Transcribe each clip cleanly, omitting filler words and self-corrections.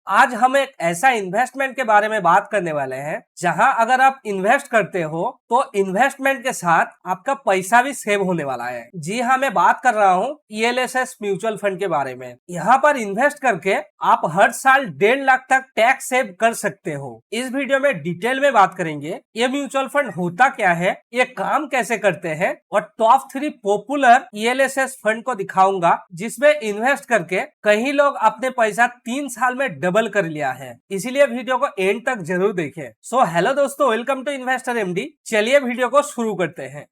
आज हम एक ऐसा इन्वेस्टमेंट के बारे में बात करने वाले हैं जहां अगर आप इन्वेस्ट करते हो तो इन्वेस्टमेंट के साथ आपका पैसा भी सेव होने वाला है। जी हाँ, मैं बात कर रहा हूँ ELSS म्यूचुअल फंड के बारे में। यहाँ पर इन्वेस्ट करके आप हर साल 1.5 लाख तक टैक्स सेव कर सकते हो। इस वीडियो में डिटेल में बात करेंगे ये म्यूचुअल फंड होता क्या है, ये काम कैसे करते हैं और टॉप 3 पॉपुलर ELSS फंड को दिखाऊंगा जिसमें इन्वेस्ट करके कई लोग अपने पैसा 3 साल में डबल कर लिया है। इसीलिए वीडियो को एंड तक जरूर देखें। सो हेलो दोस्तों, वेलकम टू इन्वेस्टर एमडी। चलिए वीडियो को शुरू करते हैं।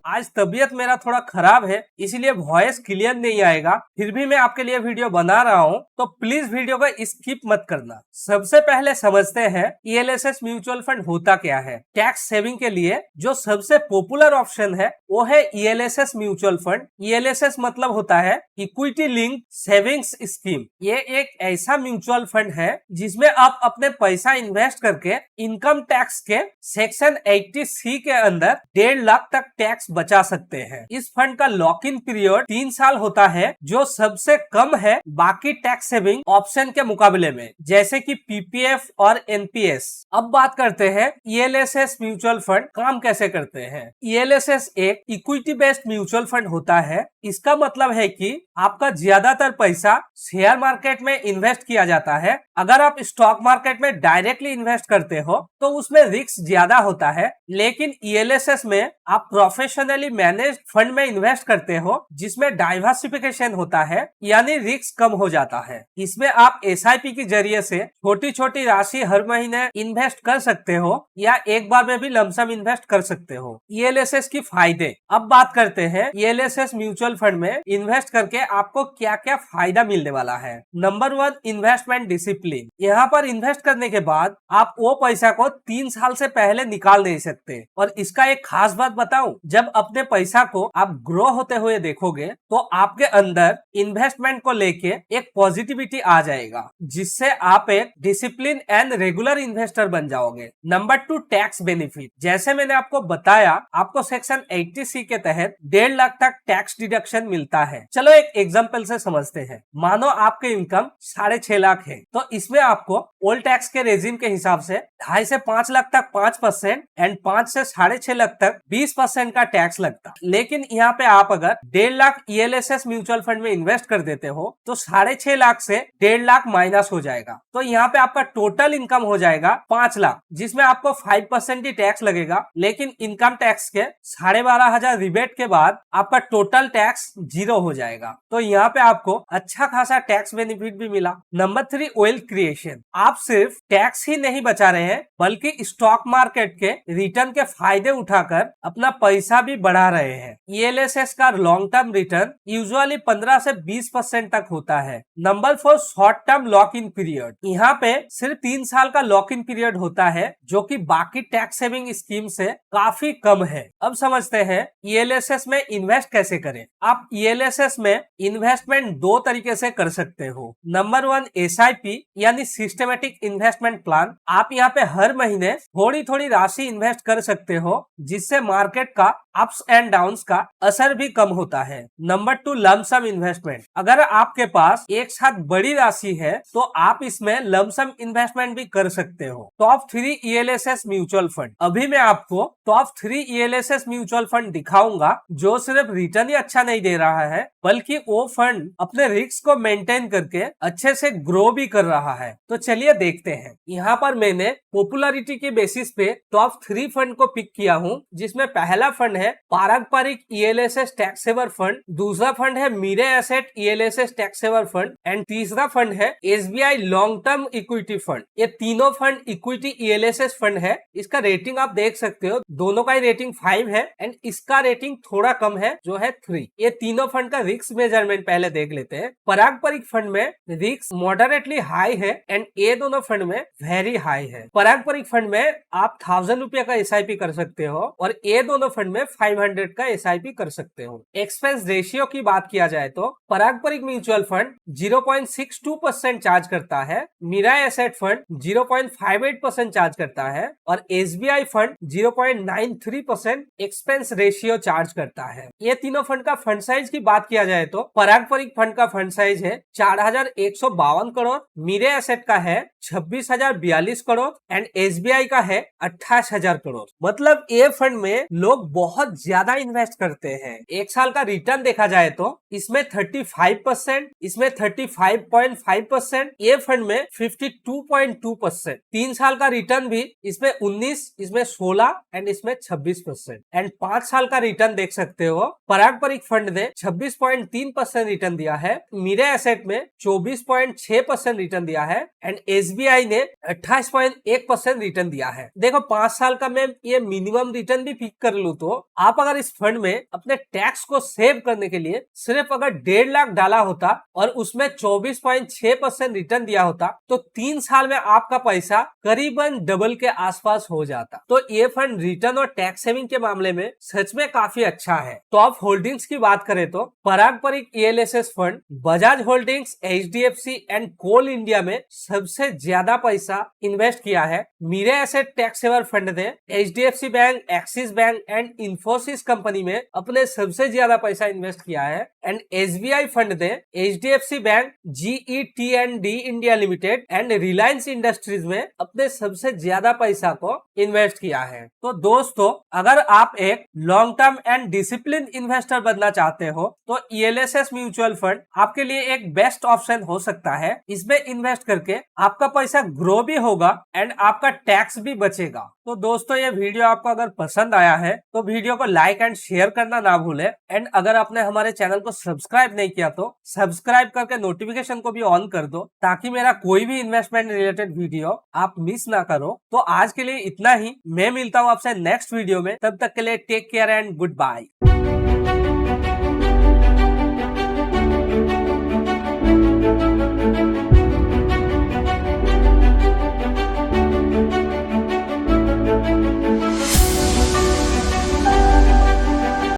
आज तबीयत मेरा थोड़ा खराब है, इसीलिए वॉइस क्लियर नहीं आएगा। फिर भी मैं आपके लिए वीडियो बना रहा हूँ, तो प्लीज वीडियो को स्किप मत करना। सबसे पहले समझते हैं ELSS म्यूचुअल फंड होता क्या है। टैक्स सेविंग के लिए जो सबसे पॉपुलर ऑप्शन है वो है ELSS म्यूचुअल फंड। ELSS मतलब होता है इक्विटी लिंक सेविंग्स स्कीम। ये एक ऐसा म्यूचुअल फंड है जिसमें आप अपने पैसा इन्वेस्ट करके इनकम टैक्स के सेक्शन 80C के अंदर 1.5 लाख तक टैक्स बचा सकते हैं। इस फंड का लॉक इन पीरियड 3 साल होता है, जो सबसे कम है बाकी टैक्स सेविंग ऑप्शन के मुकाबले में, जैसे कि PPF और NPS। अब बात करते हैं ELSS म्यूचुअल फंड काम कैसे करते हैं। ELSS एक इक्विटी बेस्ड म्यूचुअल फंड होता है। इसका मतलब है कि आपका ज्यादातर पैसा शेयर मार्केट में इन्वेस्ट किया जाता है। अगर आप स्टॉक मार्केट में डायरेक्टली इन्वेस्ट करते हो तो उसमें रिस्क ज्यादा होता है, लेकिन ELSS में आप प्रोफेशनली मैनेज्ड फंड में इन्वेस्ट करते हो जिसमें डाइवर्सिफिकेशन होता है, यानी रिस्क कम हो जाता है। इसमें आप SIP के जरिए से छोटी छोटी राशि हर महीने इन्वेस्ट कर सकते हो या एक बार में भी लमसम इन्वेस्ट कर सकते हो। ELSS की फायदे। अब बात करते हैं ELSS म्यूचुअल फंड में इन्वेस्ट करके आपको क्या क्या फायदा मिलने वाला है। Number 1, investment discipline. यहाँ पर इन्वेस्ट करने के बाद आप वो पैसा को 3 साल से पहले निकाल नहीं सकते। और इसका एक खास बात बताऊं, जब अपने पैसा को आप ग्रो होते हुए देखोगे तो आपके अंदर इन्वेस्टमेंट को लेके एक पॉजिटिविटी आ जाएगा, जिससे आप एक डिसिप्लिन एंड रेगुलर इन्वेस्टर बन जाओगे। Number 2, tax benefit. जैसे मैंने आपको बताया, आपको सेक्शन 80C के तहत 1.5 लाख तक टैक्स डिडक्शन मिलता है। चलो एक एग्जांपल से समझते हैं। मानो आपके इनकम 6.5 लाख है, तो इसमें आपको ओल्ड टैक्स के रेजिम के हिसाब से 2.5 से 5 लाख तक 5% एंड 5 से 6.5 लाख तक 20% का टैक्स लगता। लेकिन यहाँ पे आप अगर 1.5 लाख ELSS म्यूचुअल फंड में इन्वेस्ट कर देते हो तो 6.5 लाख से 1.5 लाख माइनस हो जाएगा। तो यहाँ पे आपका टोटल इनकम हो जाएगा 5 लाख, जिसमें आपको 5% ही टैक्स लगेगा। लेकिन इनकम टैक्स के 12,500 रिबेट के बाद आपका टोटल टैक्स 0 हो जाएगा। तो यहाँ पे आपको अच्छा खासा टैक्स बेनिफिट भी मिला। Number 3, wealth creation. आप सिर्फ टैक्स ही नहीं बचा रहे हैं, बल्कि स्टॉक मार्केट के रिटर्न के फायदे उठाकर अपना पैसा भी बढ़ा रहे हैं। ELSS का लॉन्ग टर्म रिटर्न यूजुअली 15 से 20% तक होता है। Number 4, short term lock in period. यहाँ पे सिर्फ 3 साल का लॉक इन पीरियड होता है, जो कि बाकी टैक्स सेविंग स्कीम से काफी कम है। अब समझते हैं ELSS में इन्वेस्ट कैसे करें। आप ELSS में इन्वेस्टमेंट 2 तरीके से कर सकते हो। नंबर 1, SIP यानी सिस्टमेटिक इन्वेस्टमेंट प्लान। आप यहाँ पे हर महीने थोड़ी थोड़ी राशि इन्वेस्ट कर सकते हो, जिससे मार्केट का अप्स एंड डाउन्स का असर भी कम होता है। Number 2, lump sum investment. अगर आपके पास एक साथ बड़ी राशि है तो आप इसमें लमसम इन्वेस्टमेंट भी कर सकते हो। Top 3 ELSS mutual fund. अभी मैं आपको टॉप 3 ELSS म्यूचुअल फंड दिखाऊंगा जो सिर्फ रिटर्न ही अच्छा नहीं दे रहा है, बल्कि वो फंड अपने रिस्क को मेंटेन करके अच्छे से ग्रो भी कर रहा है। तो चलिए देखते हैं। यहाँ पर मैंने पॉपुलैरिटी के बेसिस पे टॉप 3 फंड को पिक किया हूँ, जिसमें पहला फंड है पारंपरिक ELSS टैक्स सेवर फंड, दूसरा फंड है Mirae asset ELSS tax saver fund and तीसरा फंड है SBI long term equity fund. ये तीनों फंड इक्विटी ELSS फंड है। इसका रेटिंग आप देख सकते हो, दोनों का ही रेटिंग 5 है एंड इसका रेटिंग थोड़ा कम है जो है 3। ये तीनों फंड का रिस्क मेजरमेंट पहले देख लेते हैं। पारंपरिक फंड में रिस्क मॉडरेटली हाई है एंड ये दोनों फंड में वेरी हाई है। पारंपरिक फंड में आप 1000 रुपए का SIP कर सकते हो और ये दोनों फंड में 500 का SIP कर सकते हो। एक्सपेंस रेशियो की बात किया जाए तो पारंपरिक म्यूचुअल फंड 0.62% चार्ज करता है, मिराई एसेट फंड 0.58% चार्ज करता है और SBI fund 0.93% expense ratio charge करता है। ये तीनों फंड का फंड साइज की बात किया जाए तो पारंपरिक फंड का फंड साइज है 4152 करोड़, मिराई एसेट का है 26,042 करोड़ एंड SBI का है 28,000 करोड़। मतलब ये फंड में लोग बहुत ज्यादा इन्वेस्ट करते हैं। एक साल का रिटर्न देखा जाए तो इसमें 35%, इसमें 35.5%, ये फंड में 52.2%। 3 साल का रिटर्न भी इसमें 19, इसमें 16 एंड इसमें 26% एंड 5 साल का रिटर्न देख सकते हो। पारंपरिक फंड ने 26.3% रिटर्न दिया है, मिराई एसेट में 24.6% रिटर्न दिया है एंड SBI ने 28.1% रिटर्न दिया है। देखो 5 साल का मैं ये मिनिमम रिटर्न भी पिक कर लूं तो आप अगर इस फंड में अपने टैक्स को सेव करने के लिए सिर्फ अगर 1.5 लाख डाला होता और उसमें 24.6% रिटर्न दिया होता तो 3 साल में आपका पैसा करीबन डबल के आसपास हो जाता। तो ये फंड रिटर्न और टैक्स सेविंग के मामले में सच में काफी अच्छा है। टॉप होल्डिंग्स की बात करें तो पारंपरिक ELSS fund Bajaj holdings, HDFC and coal India में सबसे ज्यादा पैसा इन्वेस्ट किया है। Mirae asset tax saver fund ने HDFC bank, Axis bank and Infosys company में अपने सबसे ज्यादा पैसा इन्वेस्ट किया है एंड SBI फंड ने HDFC बैंक, GE T&D India limited and Reliance industries में अपने सबसे ज्यादा पैसा को इन्वेस्ट किया है। तो दोस्तों अगर आप एक long term and discipline investor बनना चाहते हो तो ELSS म्यूचुअल फंड आपके लिए एक बेस्ट ऑप्शन हो सकता है। इसमें इन्वेस्ट करके आपका पैसा ग्रो भी होगा एंड आपका टैक्स भी बचेगा। तो दोस्तों ये वीडियो आपको अगर पसंद आया है तो वीडियो को लाइक एंड शेयर करना ना भूले एंड अगर आपने हमारे चैनल को सब्सक्राइब नहीं किया तो सब्सक्राइब करके नोटिफिकेशन को भी ऑन कर दो ताकि मेरा कोई भी इन्वेस्टमेंट रिलेटेड वीडियो आप मिस ना करो। तो आज के लिए इतना ही, मैं मिलता हूँ आपसे नेक्स्ट वीडियो में, तब तक के लिए take care and good bye.